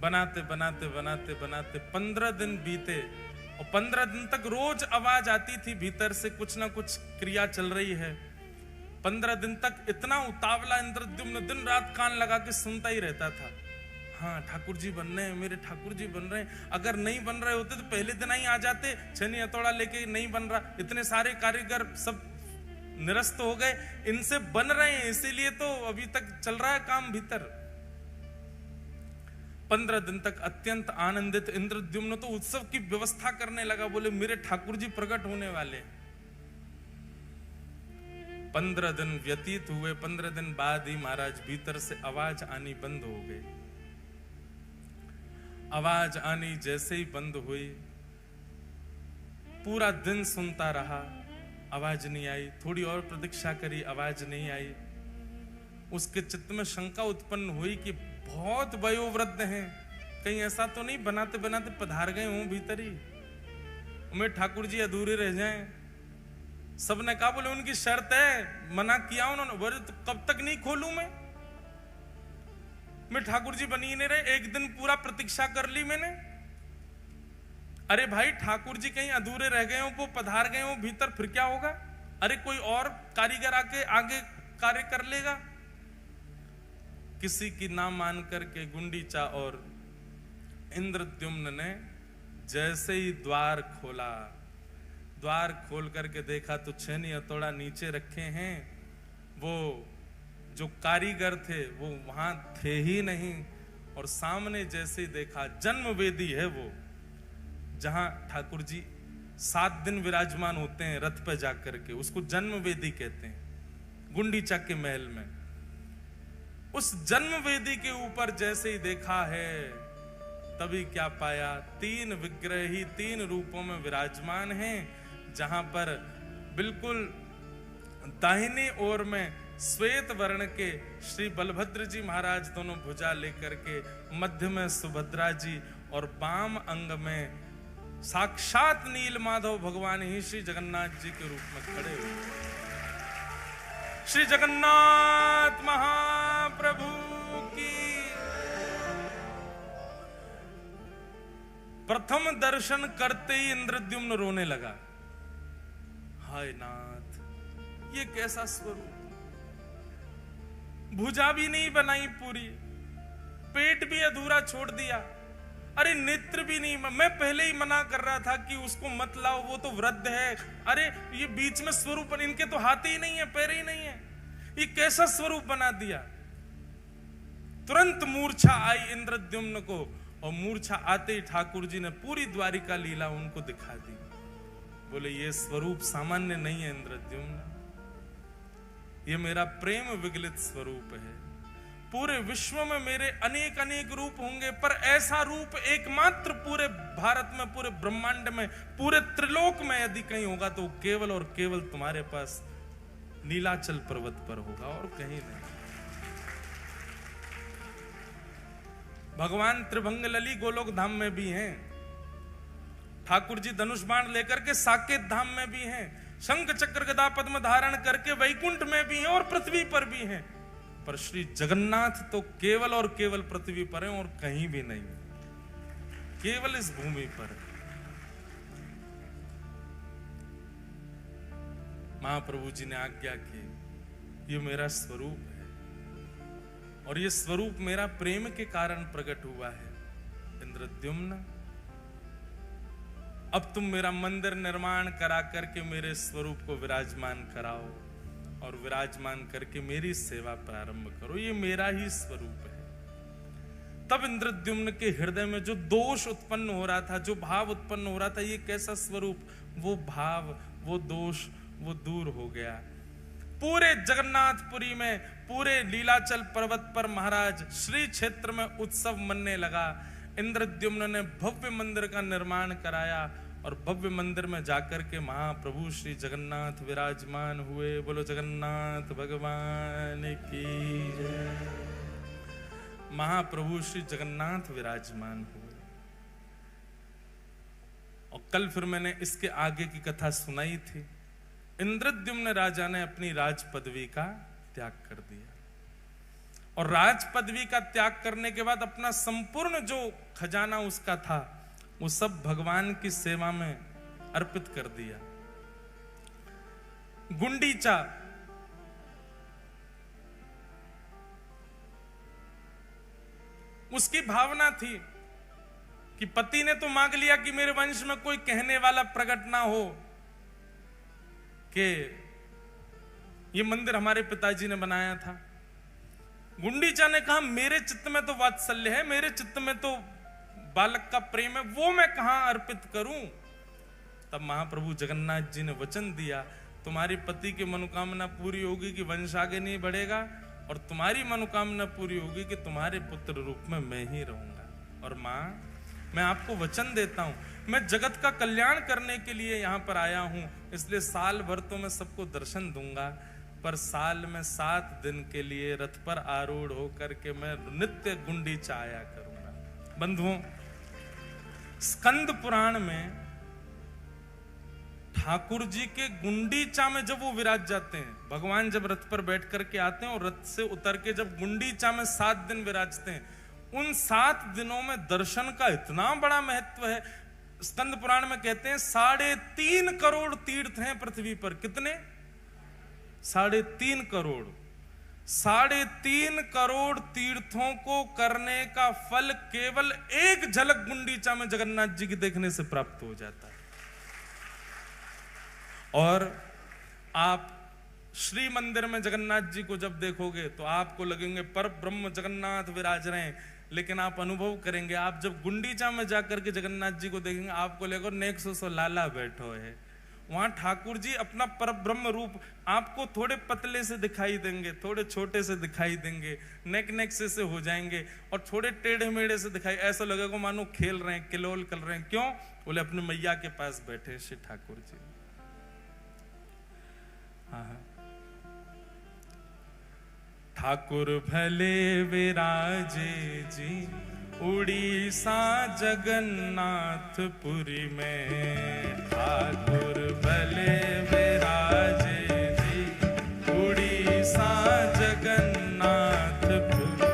बनाते बनाते बनाते बनाते 15 दिन बीते और 15 दिन तक रोज आवाज आती थी भीतर से, कुछ ना कुछ क्रिया चल रही है। 15 दिन तक इतना उतावला इंद्रद्युम्न दिन रात कान लगा के सुनता ही रहता था। हाँ ठाकुर जी बन रहे हैं, मेरे ठाकुर जी बन रहे हैं। अगर नहीं बन रहे होते तो पहले दिन ही आ जाते, छेनी हथौड़ा लेके, नहीं बन रहा। इतने सारे कारीगर सब निरस्त हो गए, इनसे बन रहे हैं, इसीलिए तो अभी तक चल रहा है काम भीतर। 15 दिन तक अत्यंत आनंदित इंद्रद्युम्न तो उत्सव की व्यवस्था करने लगा, बोले मेरे ठाकुर जी प्रकट होने वाले। 15 दिन व्यतीत हुए, 15 दिन बाद ही महाराज भीतर से आवाज आनी बंद हो गई। आवाज आनी जैसे ही बंद हुई, पूरा दिन सुनता रहा, आवाज नहीं आई। थोड़ी और प्रतीक्षा करी, आवाज नहीं आई। उसके चित्त में शंका उत्पन्न हुई कि बहुत वयोवृद्ध हैं, कहीं ऐसा तो नहीं बनाते बनाते पधार गए हों भीतर ही, मेरे ठाकुर जी अधूरे रह जाएं। सबने कहा, बोले उनकी शर्त है, मना किया उन्होंने, बोले तो कब तक नहीं खोलूं मैं ठाकुर जी बनी नहीं रहे, एक दिन पूरा प्रतीक्षा कर ली मैंने। अरे भाई ठाकुर जी कहीं अधूरे रह गए हो, वो पधार गए हो भीतर, फिर क्या होगा? अरे कोई और कारीगर आके आगे कार्य कर लेगा। किसी की ना मान करके गुंडीचा और इंद्रद्युम्न ने जैसे ही द्वार खोला, द्वार खोल करके देखा तो छेनी हथौड़ा नीचे रखे हैं। वो जो कारीगर थे वो वहां थे ही नहीं, और सामने जैसे देखा जन्म वेदी है वो, जहां ठाकुर जी 7 दिन विराजमान होते हैं रथ पे जाकर के, उसको जन्म वेदी कहते हैं, गुंडीचा के महल में। उस जन्म वेदी के ऊपर जैसे ही देखा है, तभी क्या पाया, 3 विग्रह ही 3 रूपों में विराजमान हैं। जहां पर बिल्कुल दाहिनी ओर में श्वेत वर्ण के श्री बलभद्र जी महाराज दोनों भुजा लेकर के, मध्य में सुभद्रा जी, और वाम अंग में साक्षात नील माधव भगवान ही श्री जगन्नाथ जी के रूप में खड़े हुए। श्री जगन्नाथ महाप्रभु की। प्रथम दर्शन करते ही इंद्रद्युम्न रोने लगा। हाय नाथ, ये कैसा स्वरूप, भुजा भी नहीं बनाई पूरी, पेट भी अधूरा छोड़ दिया, अरे नेत्र भी नहीं। मैं पहले ही मना कर रहा था कि उसको मत लाओ, वो तो वृद्ध है। अरे ये बीच में स्वरूप, इनके तो हाथ ही नहीं है, पैर ही नहीं है, ये कैसा स्वरूप बना दिया। तुरंत मूर्छा आई इंद्रद्युम्न को, और मूर्छा आते ही ठाकुर जी ने पूरी द्वारिका लीला उनको दिखा दी। बोले ये स्वरूप सामान्य नहीं है इंद्रद्युम्न, ये मेरा प्रेम विगलित स्वरूप है। पूरे विश्व में मेरे अनेक अनेक रूप होंगे, पर ऐसा रूप एकमात्र पूरे भारत में, पूरे ब्रह्मांड में, पूरे त्रिलोक में यदि कहीं होगा तो केवल और केवल तुम्हारे पास नीलाचल पर्वत पर होगा, और कहीं नहीं। भगवान त्रिभंग लली गोलोक धाम में भी हैं, ठाकुर जी धनुष बाण लेकर के साकेत धाम में भी हैं, शंख चक्र गदा पद्म धारण करके वैकुंठ में भी हैं और पृथ्वी पर भी हैं। पर श्री जगन्नाथ तो केवल और केवल पृथ्वी पर हैं और कहीं भी नहीं, केवल इस भूमि पर। महाप्रभु जी ने आज्ञा की, ये मेरा स्वरूप है और ये स्वरूप मेरा प्रेम के कारण प्रकट हुआ है। इंद्रद्युम्न, अब तुम मेरा मंदिर निर्माण करा करके मेरे स्वरूप को विराजमान कराओ और विराजमान करके मेरी सेवा प्रारंभ करो, ये मेरा ही स्वरूप है। तब इंद्रद्युम्न के हृदय में जो दोष उत्पन्न हो रहा था, जो भाव उत्पन्न हो रहा था, ये कैसा स्वरूप, वो भाव, वो दोष, वो दूर हो गया। पूरे जगन्नाथपुरी में, पूरे लीलाचल पर्वत पर महाराज श्री क्षेत्र में उत्सव मनने लगा। इंद्रद्युम्न ने भव्य मंदिर का निर्माण कराया और भव्य मंदिर में जाकर के महाप्रभु श्री जगन्नाथ विराजमान हुए। बोलो जगन्नाथ भगवान की जय। महाप्रभु श्री जगन्नाथ विराजमान हुए। और कल फिर मैंने इसके आगे की कथा सुनाई थी। इंद्रद्युम्न राजा ने अपनी राज पदवी का त्याग कर दिया और राज पदवी का त्याग करने के बाद अपना संपूर्ण जो खजाना उसका था, वो सब भगवान की सेवा में अर्पित कर दिया। गुंडीचा, उसकी भावना थी कि पति ने तो मांग लिया कि मेरे वंश में कोई कहने वाला प्रकट ना हो कि ये मंदिर हमारे पिताजी ने बनाया था। गुंडीचा ने कहा मेरे चित्त में तो वात्सल्य है, मेरे चित्त में तो बालक का प्रेम है, वो मैं कहां अर्पित करूं। तब महाप्रभु जगन्नाथ जी ने वचन दिया, तुम्हारी पति की मनोकामना पूरी होगी कि वंश आगे नहीं बढ़ेगा, और तुम्हारी मनोकामना पूरी होगी कि तुम्हारे पुत्र रूप में मैं ही रहूंगा। और मां, मैं आपको वचन देता हूं, मैं जगत का कल्याण करने के लिए यहां पर आया हूं, इसलिए साल भर तो मैं सबको दर्शन दूंगा, पर साल में 7 दिन के लिए रथ पर आरूढ़ होकर के मैं नित्य गुंडीचा आया करूंगा। बंधुओं, स्कंद पुराण में ठाकुर जी के गुंडीचा में जब वो विराज जाते हैं, भगवान जब रथ पर बैठ करके आते हैं और रथ से उतर के जब गुंडीचा में 7 दिन विराजते हैं, उन 7 दिनों में दर्शन का इतना बड़ा महत्व है। स्कंद पुराण में कहते हैं 3.5 करोड़ तीर्थ हैं पृथ्वी पर। कितने? 3.5 करोड़। 3.5 करोड़ तीर्थों को करने का फल केवल एक झलक गुंडीचा में जगन्नाथ जी की देखने से प्राप्त हो जाता है। और आप श्री मंदिर में जगन्नाथ जी को जब देखोगे तो आपको लगेंगे पर ब्रह्म जगन्नाथ विराज रहे हैं, लेकिन आप अनुभव करेंगे, आप जब गुंडीचा में जाकर के जगन्नाथ जी को देखेंगे, आपको लगेगा नेक्सो सो लाला बैठो है। वहां ठाकुर जी अपना पर ब्रह्म रूप आपको थोड़े पतले से दिखाई देंगे, थोड़े छोटे से दिखाई देंगे, नेक से हो जाएंगे, और थोड़े टेढ़े मेढ़े से दिखाई, ऐसा लगेगा मानो खेल रहे हैं, किलोल कर रहे हैं। क्यों? बोले अपने मैया के पास बैठे श्री ठाकुर जी। हाँ, ठाकुर भले विराजे जी उड़ीसा जगन्नाथपुरी में। ठाकुर भले विराजे जी उड़ीसा जगन्नाथपुरी।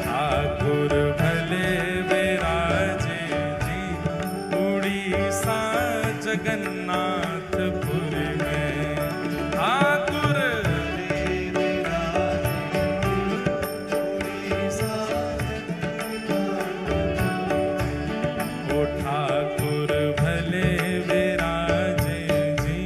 ठाकुर भले विराजे जी उड़ीसा जगन्नाथपुरी में। ठाकुर ठाकुर भले विराजे जी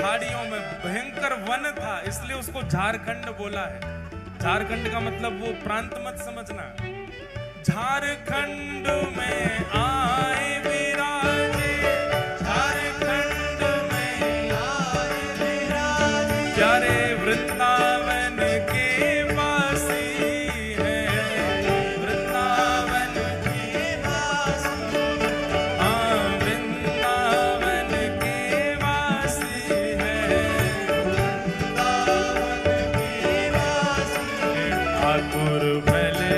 पहाड़ियों में भयंकर वन था, इसलिए उसको झारखंड बोला है। झारखंड का मतलब वो प्रांत मत समझना। झारखंड में आए विराजे, झारखंड में आए विराजे, प्यारे वृंदावन के वासी हैं, वृंदावन के वासी, वृंदावन के वासी हैं, वृंदावन के वासी। ठाकुर भले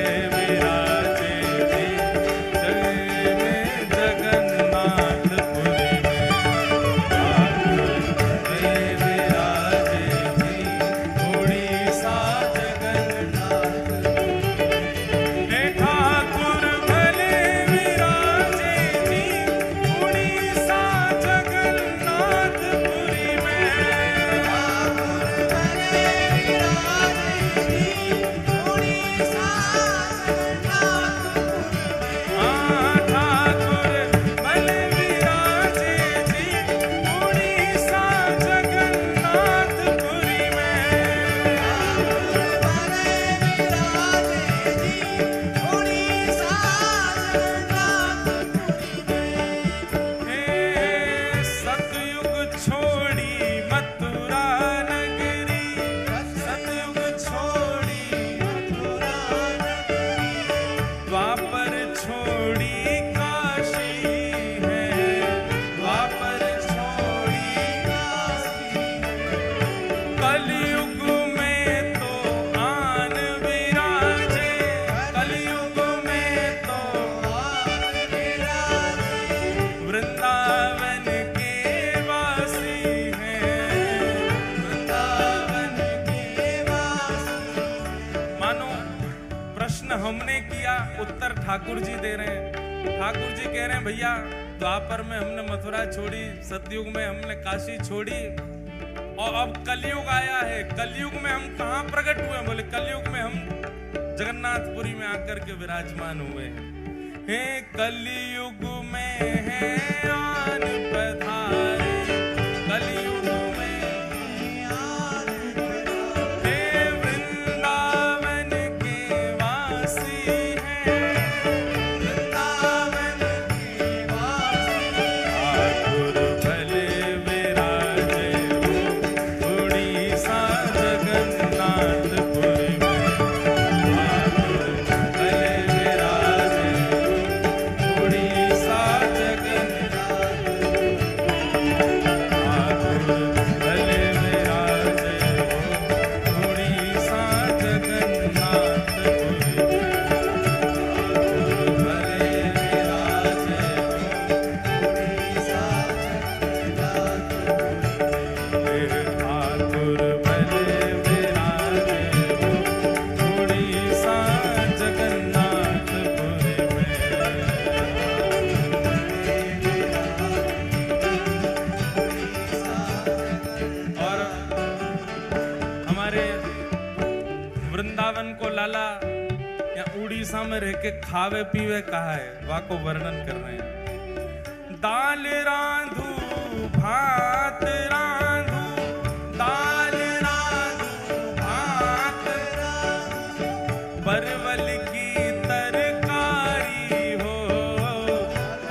हमने किया, उत्तर ठाकुर जी दे रहे हैं। ठाकुर जी कह रहे हैं भैया द्वापर में हमने मथुरा छोड़ी, सतयुग में हमने काशी छोड़ी, और अब कलयुग आया है। कलयुग में हम कहाँ प्रकट हुए? बोले कलयुग में हम जगन्नाथपुरी में आकर के विराजमान हुए हैं। हे कलयुग में है आन पधारे, कलयुग वृंदावन को लाला या उड़ीसा में रह के खावे पीवे कहा है, वा को वर्णन कर रहे हैं। दाल रांधू भात रांधू, दाल रांधू भात रांधू, परवल की तरकारी हो,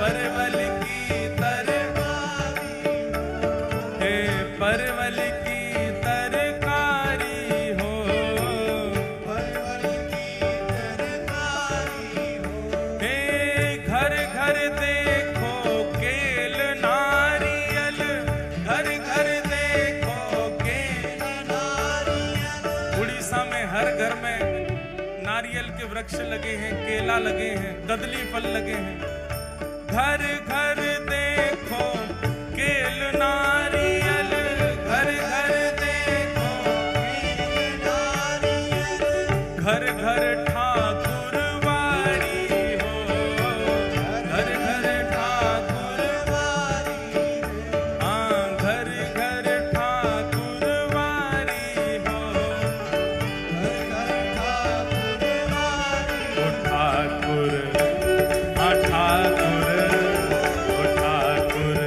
परवल की तरकारी, हे परवल की नारियल के वृक्ष लगे हैं, केला लगे हैं, कदली फल लगे हैं। घर घर देखो केल नारियल, घर घर देखो केल नारियल, घर घर ठाकुर वारी हो, घर घर ठाकुर वारी, हाँ घर घर ठाकुर वारी हो, घर घर ठाकुर, ठाकुर, ठाकुर, ठाकुर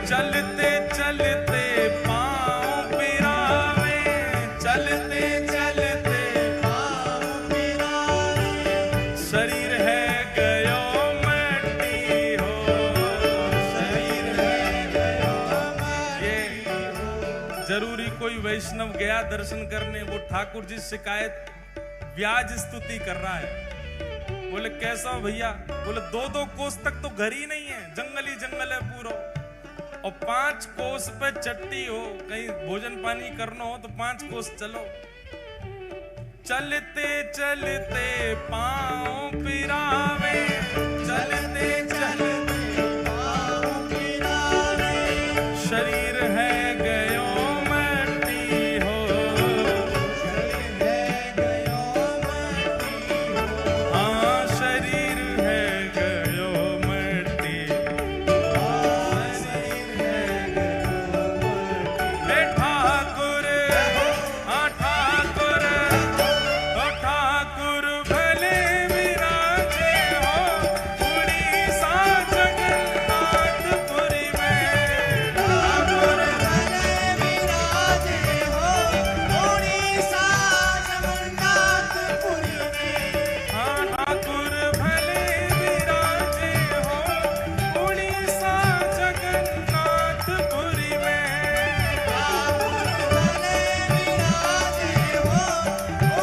चलते चलते पाँव पिरावे, चलते चलते पाँव पिरावे, शरीर है गयो मट्टी हो, शरीर है गयो मट्टी हो। जरूरी कोई वैष्णव गया दर्शन करने, वो ठाकुर जी शिकायत व्याज स्तुति कर रहा है। बोले कैसा हो भैया? बोले 2-2 कोस तक तो घर ही नहीं है, जंगल ही जंगल है पूरा, और 5 कोस पे चट्टी हो, कहीं भोजन पानी करना हो तो 5 कोस चलो। चलते चलते पाँव पिरावे, चलते चलते पाँव पिरावे, शरीर है गयो मट्टी हो, शरीर है गयो मट्टी हो, हाँ शरीर है गयो मट्टी, शरीर है गयो मट्टी। ठाकुर हाँ ठाकुर, ओ ठाकुर भले विराजे हो उड़ीसा जगन्नाथपुरी में, ठाकुर भले विराजे हो उड़ीसा जगन्नाथपुरी में, हाँ ठाकुर भले विराजे हो उड़ीसा जगन्नाथपुरी में, ठाकुर भले विराजे हो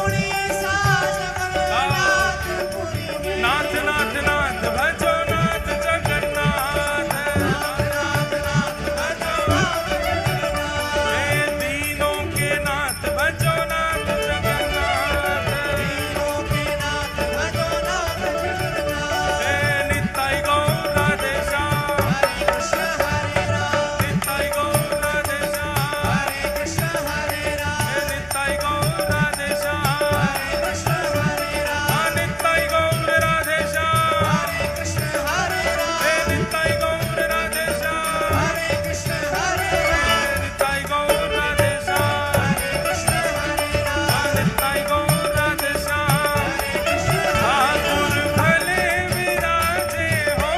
उड़ीसा जगन्नाथपुरी में। नाथ नाथ नाथ भजो नाथ जगन्नाथ, नाथ नाथ नाथ भजो नाथ जगन्नाथ, हे दीनों के नाथ भजो नाथ जगन्नाथ, दीनों के नाथ भजो नाथ जगन्नाथ, हे नित्य गौर राधे श्याम, हरे कृष्ण हरे राम, नित्य गौर राधे श्याम, हरे कृष्ण हरे राम, हे नित्य गौर राधे श्याम, हरे कृष्ण हरे राम, नित्य गौर राधे श्याम, हरे कृष्ण हरे राम, हे नित्य गौर राधे श्याम, हरे कृष्ण हरे राम, नित्य गौर राधे श्याम, हरे कृष्ण हरे राम, नित्य गौर राधे श्याम, हरे कृष्ण। ठाकुर भले विराजे हो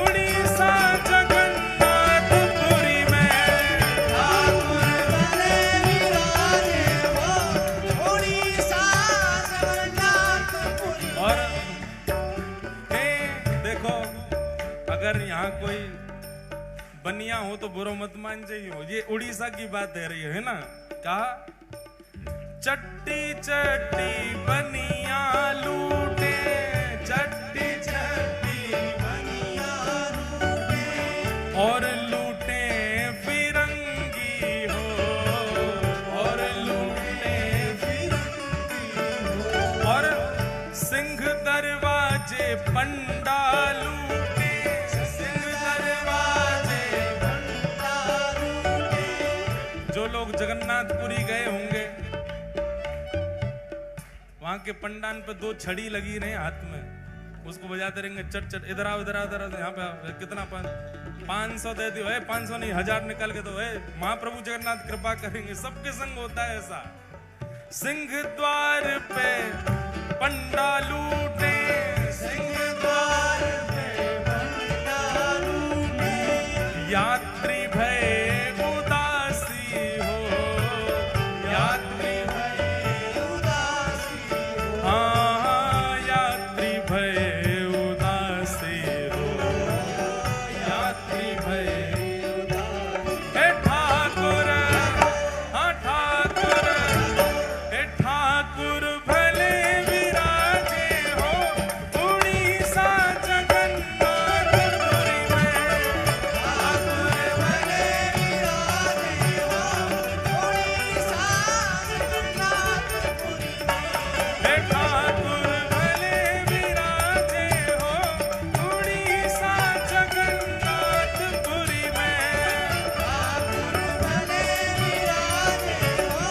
उड़ीसा जगन्नाथपुरी में, ठाकुर भले विराजे हो उड़ीसा जगन्नाथपुरी में। और हे देखो, अगर यहाँ कोई बनिया हो तो बुरा मत मान जाइए, ये उड़ीसा की बात है रही है ना। कहा चट्टी चट्टी बनिया लूटे, चट्टी चट्टी बनिया लूटे, और लूटे फिरंगी हो, और लूटे फिरंगी हो, और सिंह दरवाजे पंडा लूटे, सिंह दरवाजे पंडा लूटे। जो लोग जगन्नाथपुरी गए होंगे, वहां के पंडान पे 2 छड़ी लगी रहे हाथ में, उसको बजाते रहेंगे चट चट, इधर आओ इधर आओ इधर आओ, यहाँ पे आओ, कितना 500 दे दियो, 500 नहीं 1000 निकाल के दो, महाप्रभु जगन्नाथ कृपा करेंगे। सबके संग होता है ऐसा। सिंह द्वार पे पंडा लूटे, सिंह द्वार पे पंडा लूटे, यात्री भय उदासी हो, यात्री भय उदासी हो, हाँ यात्री भय उदासी हो, यात्री भय उदासी। हे ठाकुर हाँ ठाकुर, हे ठाकुर भले विराजे हो उड़ीसा जगन्नाथपुरी में, ठाकुर भले विराजे हो उड़ीसा जगन्नाथपुरी में, हे ठाकुर भले विराजे हो उड़ीसा जगन्नाथपुरी में, ठाकुर भले विराजे हो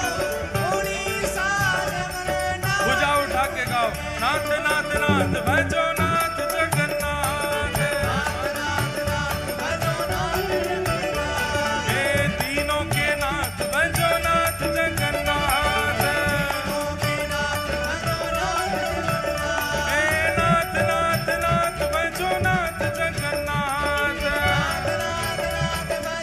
उड़ीसा जगन्नाथ। भुजा उठा के गाओ, नाथ नाथ नाथ भजो नाथ जगन्नाथ, नाथ नाथ नाथ भजो नाथ जगन्नाथ, हे दीनों के नाथ भजो नाथ जगन्नाथ, दीनों के नाथ भजो नाथ जगन्नाथ, हे नाथ नाथ नाथ भजो नाथ जगन्नाथ, नाथ नाथ नाथ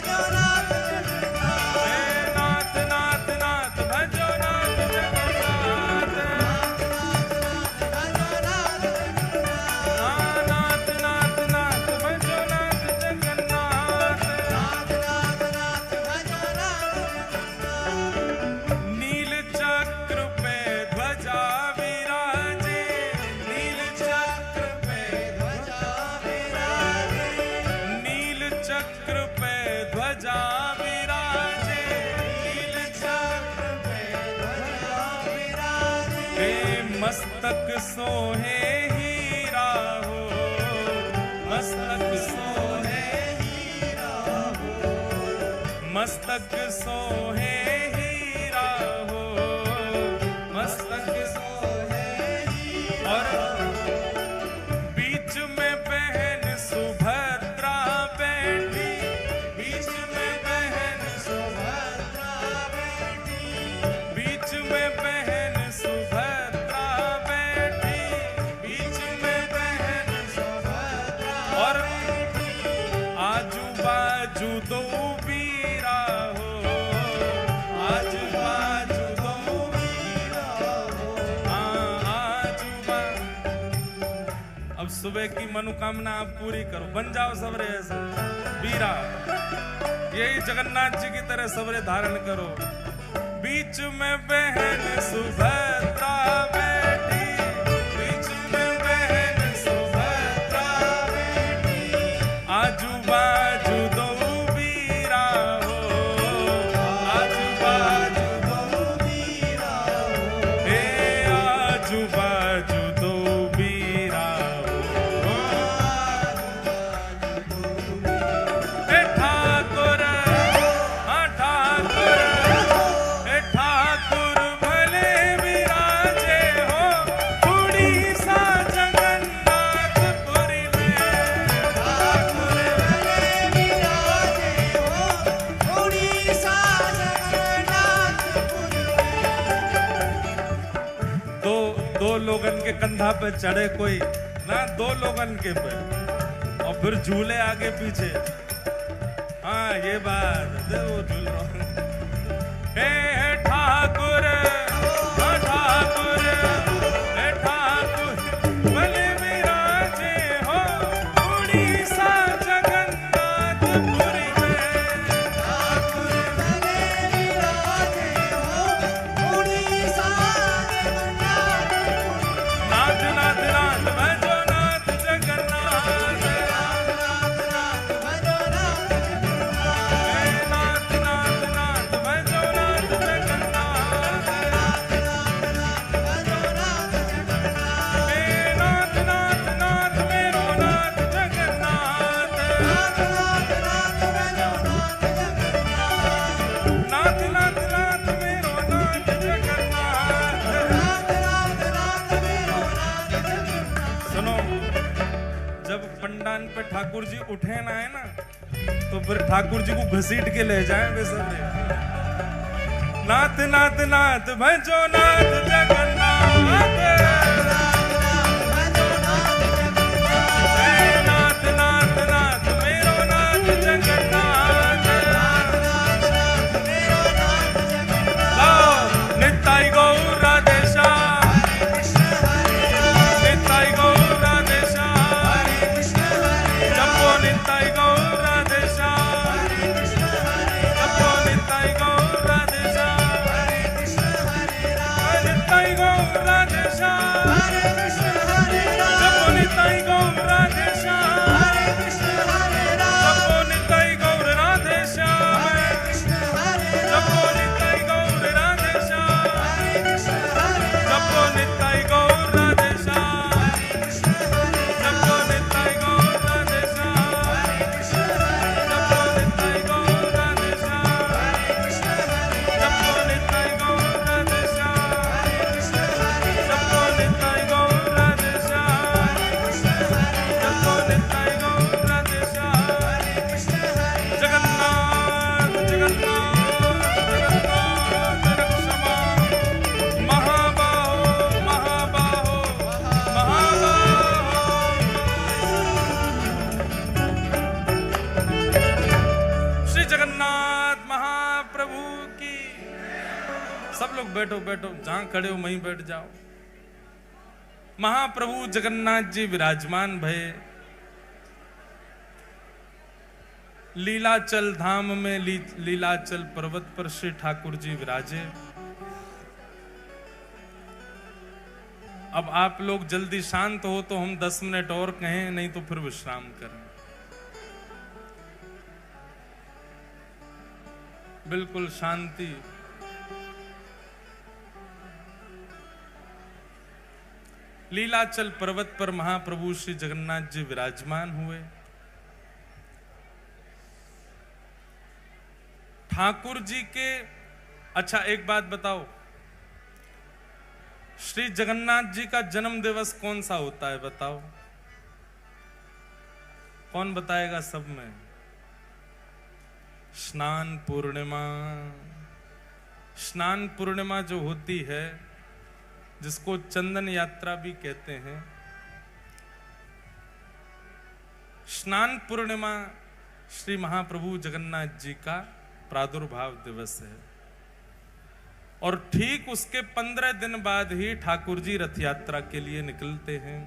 मस्तक सोहे हीरा हो, मस्तक सोहे हीरा हो, मस्तक सोहे हीरा हो, मस्तक सोहे हीरा। और बीच में बहन सुभद्रा बैठी, बीच में बहन सुभद्रा बैठी, बीच में बहन सुभद्रा बैठी, बीच में बहन सुभद्रा। और आजू बाजू दो वीरा हो, आजू बाजू दो वीरा हो, आजू बाजू। अब सुबह की मनोकामना आप पूरी करो, बन जाओ सबरे ऐसे वीरा, यही जगन्नाथ जी की तरह सबरे धारण करो। बीच में बहन सुभद्रा बैठी, बीच में बहन सुभद्रा बैठी, आजू बाजू दो वीरा हो, आजू बाजू दो वीरा हो, हे आजू बाजू दो वीरा हो, हे ठाकुर, हाँ ठाकुर, हे ठाकुर भले विराजे हो, उड़ीसा जगन्नाथपुरी में। ठाकुर भले विराजे हो, उड़ीसा जगन्नाथपुरी में। दो लोगन के कंधा पे चढ़े कोई ना, दो लोगन के पे, और फिर झूले आगे पीछे। हाँ ये बात दे, वो झूल रहा हे ठाकुर, हाँ ठाकुर, हे ठाकुर भले विराजे हो, उड़ीसा जगन्नाथपुरी में। ठाकुर भले विराजे हो, उड़ीसा जगन्नाथपुरी में। नाथ नाथ नाथ भजो नाथ जगन्नाथ, नाथ नाथ भजो नाथ जगन्नाथ, हे नाथ नाथ नाथ भजो नाथ जगन्नाथ, नाथ नाथ नाथ भजो नाथ जगन्नाथ, हे नाथ नाथ नाथ मेरो नाथ जगन्नाथ, नाथ नाथ नाथ भजो नाथ जगन्नाथ, नाथ नाथ नाथ मेरो नाथ जगन्नाथ। नाथ नाथ नाथ मेरो नाथ जगन्नाथ। सुनो, जब पंडान पे ठाकुर जी उठे ना है ना, तो फिर ठाकुर जी को घसीट के ले जाए वे सब। नाथ नाथ नाथ भजो नाथ जगन्नाथ, हे नाथ नाथ नाथ मेरो नाथ जगन्नाथ। लाओ नित्ताई गौर राधेशा, नित्ताई गौर राधेशा, जपो नित्ताई गौर राधेशा, जपो नित्ताई गौर राधेशा, नित्ताई गौर राधेशा, जपो नित्ताई गौर राधेशा, जपो नित्ताई गौर राधेशा, जपो नित्ताई गौर राधेशा, जपो नित्ताई गौर राधेशा, जपो नित्ताई गौर राधेशा, जपो नित्ताई गौर राधेशा, जपो नित्ताई गौर राधेशा, जपो नित्ताई गौर राधेशा, जपो नित्ताई गौर राधेशा। जगन्नाथ जगन्नाथ जगन्नाथ रक्षमा, महाबाहो महाबाहो महाबाहो। श्री जगन्नाथ महाप्रभु की। सब लोग बैठो बैठो, जहां खड़े हो वहीं बैठ जाओ। महाप्रभु जगन्नाथ जी विराजमान भये लीलाचल धाम में। लीलाचल पर्वत पर श्री ठाकुर जी विराजे। अब आप लोग जल्दी शांत हो तो हम 10 मिनट और कहें, नहीं तो फिर विश्राम करें। बिल्कुल शांति। लीलाचल पर्वत पर महाप्रभु श्री जगन्नाथ जी विराजमान हुए। ठाकुर जी के, अच्छा एक बात बताओ, श्री जगन्नाथ जी का जन्म दिवस कौन सा होता है बताओ, कौन बताएगा सब में? स्नान पूर्णिमा। स्नान पूर्णिमा जो होती है, जिसको चंदन यात्रा भी कहते हैं, स्नान पूर्णिमा श्री महाप्रभु जगन्नाथ जी का प्रादुर्भाव दिवस है। और ठीक उसके 15 दिन बाद ही ठाकुर जी रथ यात्रा के लिए निकलते हैं।